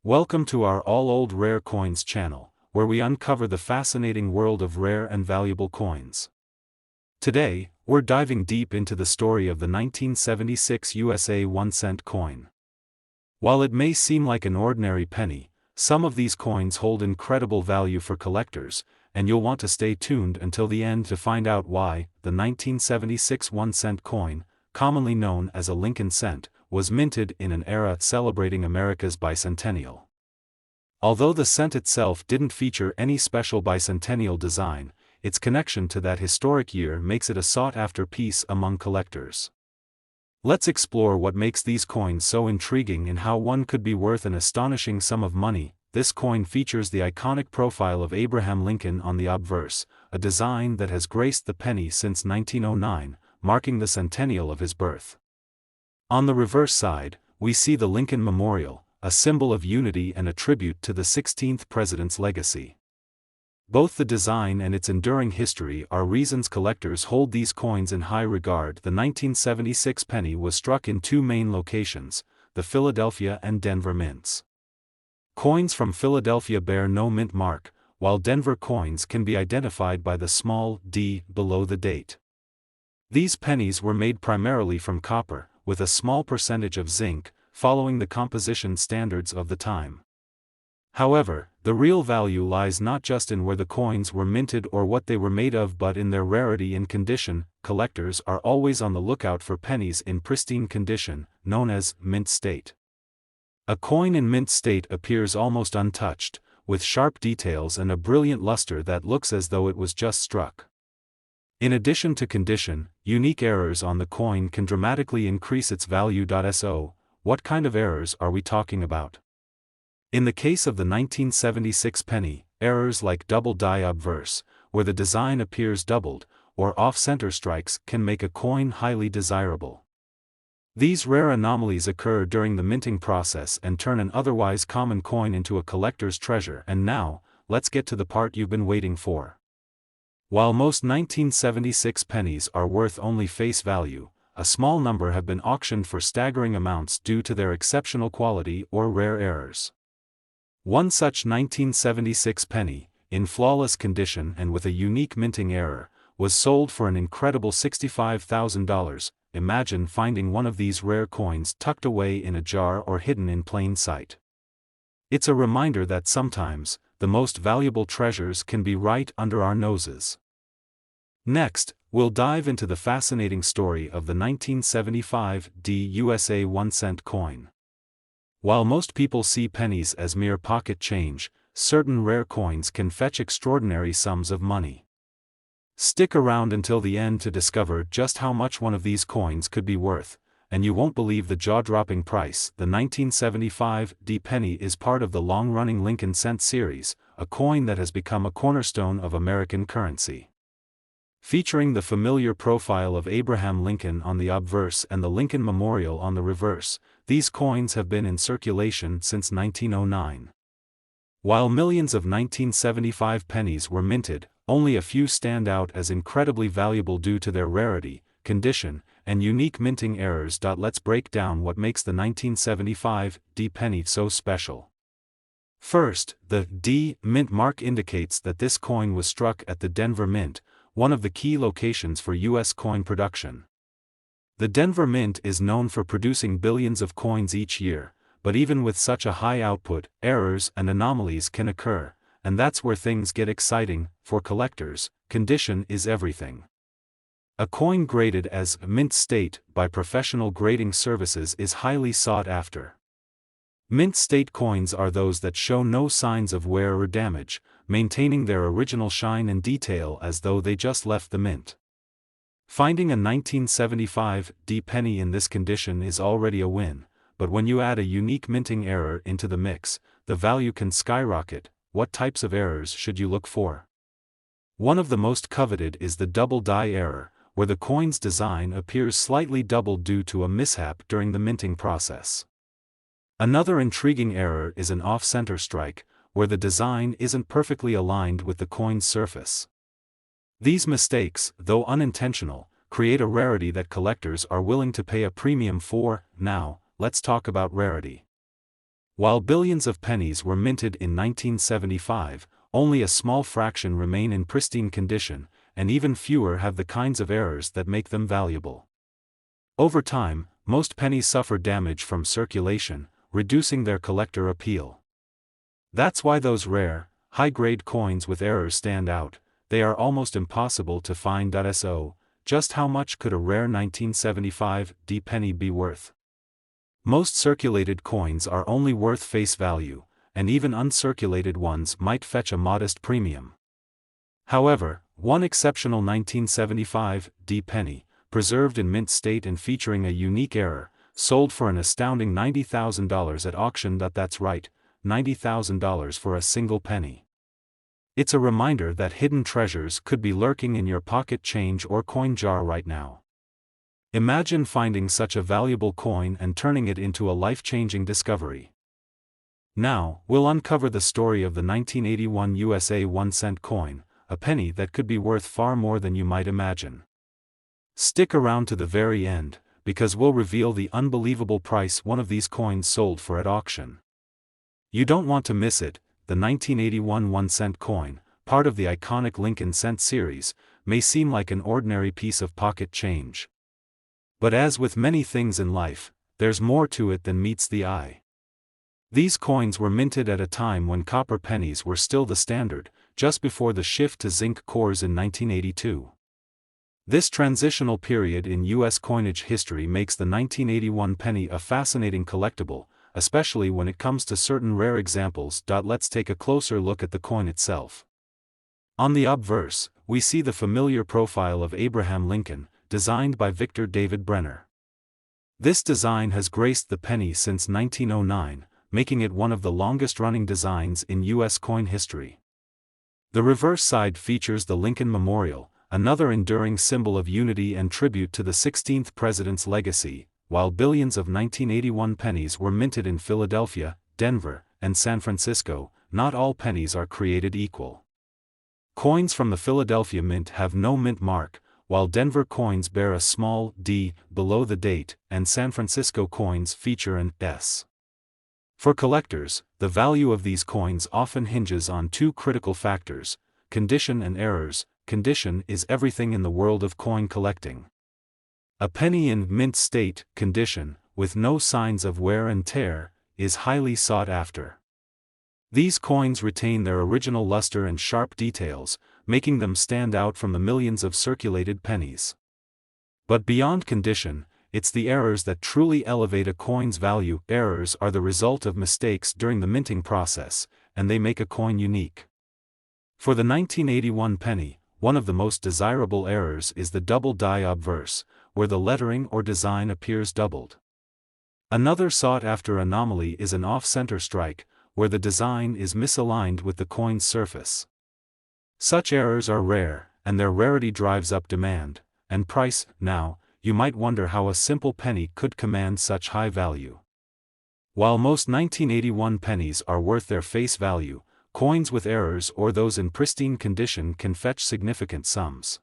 Welcome to our All Old Rare Coins channel, where we uncover the fascinating world of rare and valuable coins. Today, we're diving deep into the story of the 1976 USA 1-cent coin. While it may seem like an ordinary penny, some of these coins hold incredible value for collectors, and you'll want to stay tuned until the end to find out why. The 1976 1-cent coin, commonly known as a Lincoln cent, was minted in an era celebrating America's bicentennial. Although the cent itself didn't feature any special bicentennial design, its connection to that historic year makes it a sought-after piece among collectors. Let's explore what makes these coins so intriguing and how one could be worth an astonishing sum of money. This coin features the iconic profile of Abraham Lincoln on the obverse, a design that has graced the penny since 1909, marking the centennial of his birth. On the reverse side, we see the Lincoln Memorial, a symbol of unity and a tribute to the 16th president's legacy. Both the design and its enduring history are reasons collectors hold these coins in high regard. The 1976 penny was struck in two main locations, the Philadelphia and Denver mints. Coins from Philadelphia bear no mint mark, while Denver coins can be identified by the small d below the date. These pennies were made primarily from copper, with a small percentage of zinc, following the composition standards of the time. However, the real value lies not just in where the coins were minted or what they were made of but in their rarity and condition. Collectors are always on the lookout for pennies in pristine condition, known as mint state. A coin in mint state appears almost untouched, with sharp details and a brilliant luster that looks as though it was just struck. In addition to condition, unique errors on the coin can dramatically increase its value. So, what kind of errors are we talking about? In the case of the 1976 penny, errors like double die obverse, where the design appears doubled, or off-center strikes can make a coin highly desirable. These rare anomalies occur during the minting process and turn an otherwise common coin into a collector's treasure. And now, let's get to the part you've been waiting for. While most 1976 pennies are worth only face value, a small number have been auctioned for staggering amounts due to their exceptional quality or rare errors. One such 1976 penny, in flawless condition and with a unique minting error, was sold for an incredible $65,000. Imagine finding one of these rare coins tucked away in a jar or hidden in plain sight. It's a reminder that sometimes, the most valuable treasures can be right under our noses. Next, we'll dive into the fascinating story of the 1975 USA 1-cent coin. While most people see pennies as mere pocket change, certain rare coins can fetch extraordinary sums of money. Stick around until the end to discover just how much one of these coins could be worth, and you won't believe the jaw-dropping price. The 1975 penny is part of the long-running Lincoln cent series, a coin that has become a cornerstone of American currency. Featuring the familiar profile of Abraham Lincoln on the obverse and the Lincoln Memorial on the reverse, these coins have been in circulation since 1909. While millions of 1975 pennies were minted, only a few stand out as incredibly valuable due to their rarity, condition, and unique minting errors. Let's break down what makes the 1975 penny so special. First, the D mint mark indicates that this coin was struck at the Denver Mint, one of the key locations for U.S. coin production. The Denver Mint is known for producing billions of coins each year, but even with such a high output, errors and anomalies can occur, and that's where things get exciting. For collectors, condition is everything. A coin graded as mint state by professional grading services is highly sought after. Mint state coins are those that show no signs of wear or damage, maintaining their original shine and detail as though they just left the mint. Finding a 1975 penny in this condition is already a win, but when you add a unique minting error into the mix, the value can skyrocket. What types of errors should you look for? One of the most coveted is the double die error, where the coin's design appears slightly doubled due to a mishap during the minting process. Another intriguing error is an off-center strike, where the design isn't perfectly aligned with the coin's surface. These mistakes, though unintentional, create a rarity that collectors are willing to pay a premium for. Now, let's talk about rarity. While billions of pennies were minted in 1975, only a small fraction remain in pristine condition, and even fewer have the kinds of errors that make them valuable. Over time, most pennies suffer damage from circulation, reducing their collector appeal. That's why those rare, high-grade coins with errors stand out. They are almost impossible to find. So, just how much could a rare 1975 D penny be worth? Most circulated coins are only worth face value, and even uncirculated ones might fetch a modest premium. However, one exceptional 1975 D penny, preserved in mint state and featuring a unique error, sold for an astounding $90,000 at auction. That's right, $90,000 for a single penny. It's a reminder that hidden treasures could be lurking in your pocket change or coin jar right now. Imagine finding such a valuable coin and turning it into a life-changing discovery. Now, we'll uncover the story of the 1981 USA 1-cent coin, a penny that could be worth far more than you might imagine. Stick around to the very end, because we'll reveal the unbelievable price one of these coins sold for at auction. You don't want to miss it. The 1981 1-cent coin, part of the iconic Lincoln cent series, may seem like an ordinary piece of pocket change. But as with many things in life, there's more to it than meets the eye. These coins were minted at a time when copper pennies were still the standard, just before the shift to zinc cores in 1982. This transitional period in U.S. coinage history makes the 1981 penny a fascinating collectible, especially when it comes to certain rare examples. Let's take a closer look at the coin itself. On the obverse, we see the familiar profile of Abraham Lincoln, designed by Victor David Brenner. This design has graced the penny since 1909, making it one of the longest-running designs in U.S. coin history. The reverse side features the Lincoln Memorial, another enduring symbol of unity and tribute to the 16th president's legacy. While billions of 1981 pennies were minted in Philadelphia, Denver, and San Francisco, not all pennies are created equal. Coins from the Philadelphia mint have no mint mark, while Denver coins bear a small D below the date, and San Francisco coins feature an S. For collectors, the value of these coins often hinges on two critical factors: condition and errors. Condition is everything in the world of coin collecting. A penny in mint state condition, with no signs of wear and tear, is highly sought after. These coins retain their original luster and sharp details, making them stand out from the millions of circulated pennies. But beyond condition, it's the errors that truly elevate a coin's value. Errors are the result of mistakes during the minting process, and they make a coin unique. For the 1981 penny, one of the most desirable errors is the double die obverse, where the lettering or design appears doubled. Another sought-after anomaly is an off-center strike, where the design is misaligned with the coin's surface. Such errors are rare, and their rarity drives up demand and price. Now, you might wonder how a simple penny could command such high value. While most 1981 pennies are worth their face value, coins with errors or those in pristine condition can fetch significant sums.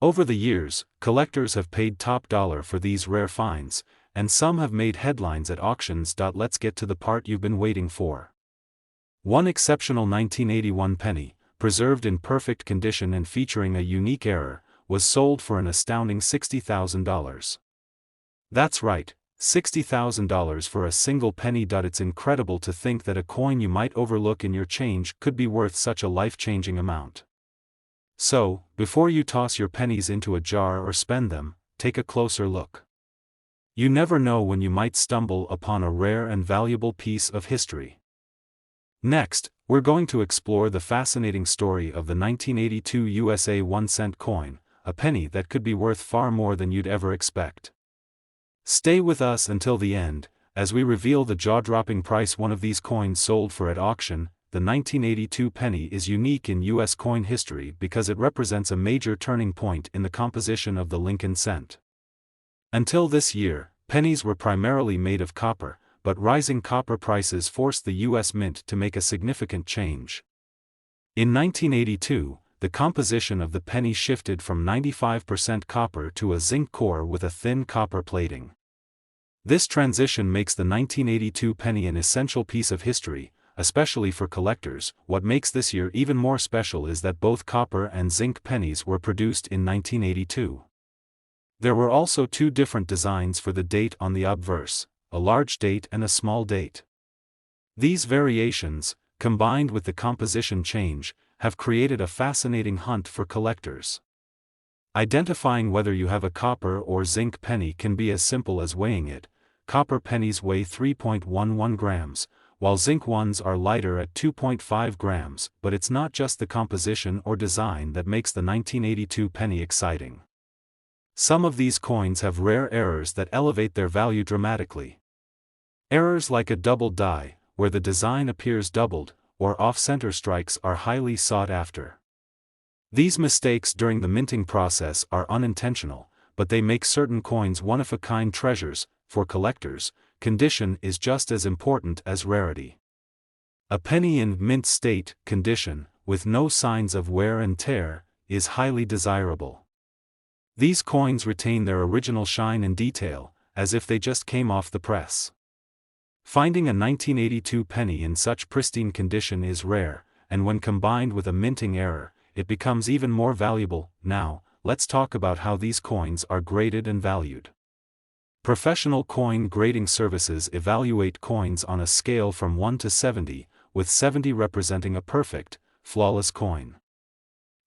Over the years, collectors have paid top dollar for these rare finds, and some have made headlines at auctions. Let's get to the part you've been waiting for. One exceptional 1981 penny, preserved in perfect condition and featuring a unique error, was sold for an astounding $60,000. That's right, $60,000 for a single penny. It's incredible to think that a coin you might overlook in your change could be worth such a life-changing amount. So, before you toss your pennies into a jar or spend them, take a closer look. You never know when you might stumble upon a rare and valuable piece of history. Next, we're going to explore the fascinating story of the 1982 USA 1-cent coin, a penny that could be worth far more than you'd ever expect. Stay with us until the end, as we reveal the jaw-dropping price one of these coins sold for at auction. The 1982 penny is unique in U.S. coin history because it represents a major turning point in the composition of the Lincoln cent. Until this year, pennies were primarily made of copper, but rising copper prices forced the U.S. Mint to make a significant change. In 1982, the composition of the penny shifted from 95% copper to a zinc core with a thin copper plating. This transition makes the 1982 penny an essential piece of history, especially for collectors. What makes this year even more special is that both copper and zinc pennies were produced in 1982. There were also two different designs for the date on the obverse, a large date and a small date. These variations, combined with the composition change, have created a fascinating hunt for collectors. Identifying whether you have a copper or zinc penny can be as simple as weighing it. Copper pennies weigh 3.11 grams, while zinc ones are lighter at 2.5 grams, but it's not just the composition or design that makes the 1982 penny exciting. Some of these coins have rare errors that elevate their value dramatically. Errors like a double die, where the design appears doubled, or off-center strikes are highly sought after. These mistakes during the minting process are unintentional, but they make certain coins one-of-a-kind treasures. For collectors, condition is just as important as rarity. A penny in mint state condition, with no signs of wear and tear, is highly desirable. These coins retain their original shine and detail, as if they just came off the press. Finding a 1982 penny in such pristine condition is rare, and when combined with a minting error, it becomes even more valuable. Now, let's talk about how these coins are graded and valued. Professional coin grading services evaluate coins on a scale from 1 to 70, with 70 representing a perfect, flawless coin.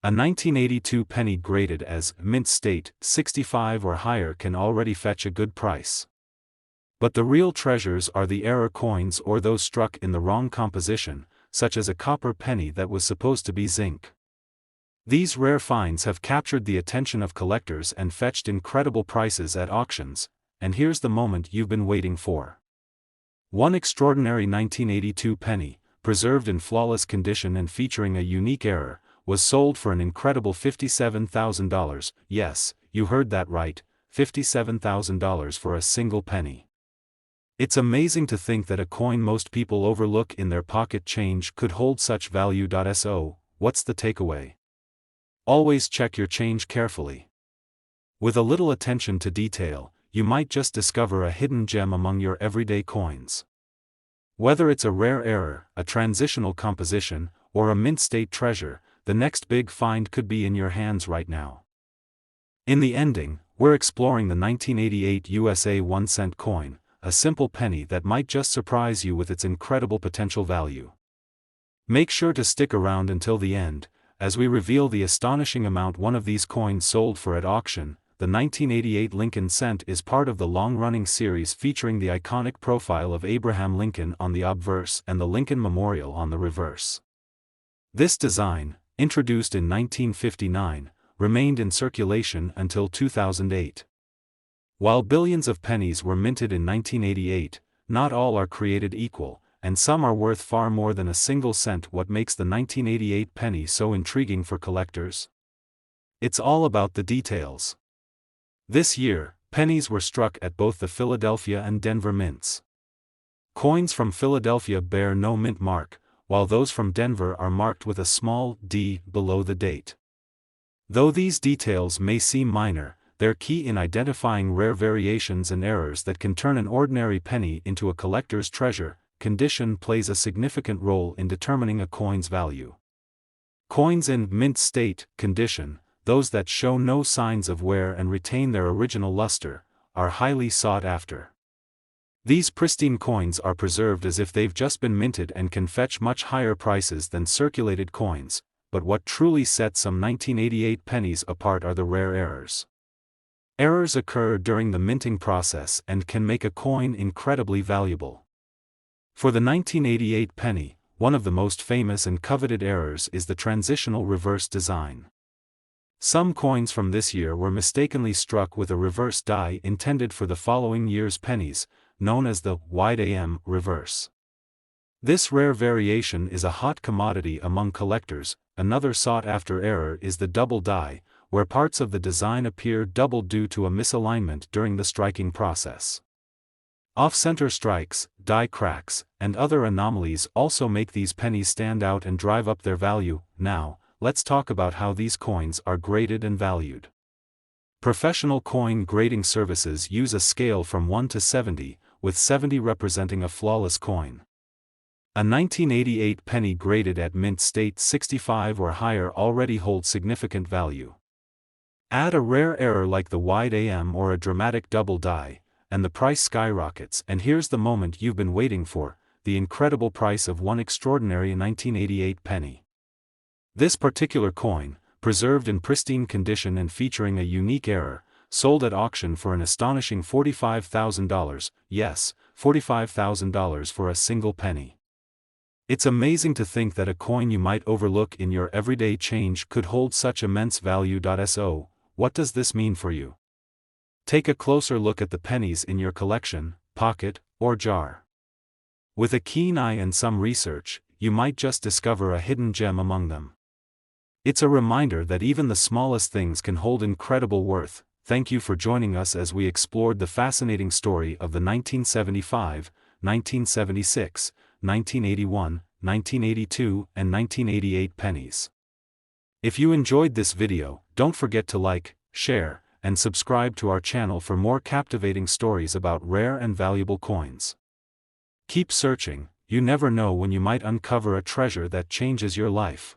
A 1982 penny graded as mint state 65 or higher can already fetch a good price. But the real treasures are the error coins or those struck in the wrong composition, such as a copper penny that was supposed to be zinc. These rare finds have captured the attention of collectors and fetched incredible prices at auctions. And here's the moment you've been waiting for. One extraordinary 1982 penny, preserved in flawless condition and featuring a unique error, was sold for an incredible $57,000. Yes, you heard that right, $57,000 for a single penny. It's amazing to think that a coin most people overlook in their pocket change could hold such value. So, what's the takeaway? Always check your change carefully. With a little attention to detail, you might just discover a hidden gem among your everyday coins. Whether it's a rare error, a transitional composition, or a mint state treasure, the next big find could be in your hands right now. In the ending, we're exploring the 1988 USA 1-cent coin, a simple penny that might just surprise you with its incredible potential value. Make sure to stick around until the end, as we reveal the astonishing amount one of these coins sold for at auction. The 1988 Lincoln cent is part of the long-running series featuring the iconic profile of Abraham Lincoln on the obverse and the Lincoln Memorial on the reverse. This design, introduced in 1959, remained in circulation until 2008. While billions of pennies were minted in 1988, not all are created equal, and some are worth far more than a single cent. What makes the 1988 penny so intriguing for collectors? It's all about the details. This year, pennies were struck at both the Philadelphia and Denver mints. Coins from Philadelphia bear no mint mark, while those from Denver are marked with a small d below the date. Though these details may seem minor, they're key in identifying rare variations and errors that can turn an ordinary penny into a collector's treasure. Condition plays a significant role in determining a coin's value. Coins in mint state condition, those that show no signs of wear and retain their original luster, are highly sought after. These pristine coins are preserved as if they've just been minted and can fetch much higher prices than circulated coins, but what truly sets some 1988 pennies apart are the rare errors. Errors occur during the minting process and can make a coin incredibly valuable. For the 1988 penny, one of the most famous and coveted errors is the transitional reverse design. Some coins from this year were mistakenly struck with a reverse die intended for the following year's pennies, known as the wide AM reverse. This rare variation is a hot commodity among collectors. Another sought-after error is the double die, where parts of the design appear doubled due to a misalignment during the striking process. Off-center strikes, die cracks, and other anomalies also make these pennies stand out and drive up their value. Now, let's talk about how these coins are graded and valued. Professional coin grading services use a scale from 1 to 70, with 70 representing a flawless coin. A 1988 penny graded at mint state 65 or higher already holds significant value. Add a rare error like the wide AM or a dramatic double die, and the price skyrockets. And here's the moment you've been waiting for, the incredible price of one extraordinary 1988 penny. This particular coin, preserved in pristine condition and featuring a unique error, sold at auction for an astonishing $45,000, yes, $45,000 for a single penny. It's amazing to think that a coin you might overlook in your everyday change could hold such immense value. So, what does this mean for you? Take a closer look at the pennies in your collection, pocket, or jar. With a keen eye and some research, you might just discover a hidden gem among them. It's a reminder that even the smallest things can hold incredible worth. Thank you for joining us as we explored the fascinating story of the 1975, 1976, 1981, 1982, and 1988 pennies. If you enjoyed this video, don't forget to like, share, and subscribe to our channel for more captivating stories about rare and valuable coins. Keep searching, you never know when you might uncover a treasure that changes your life.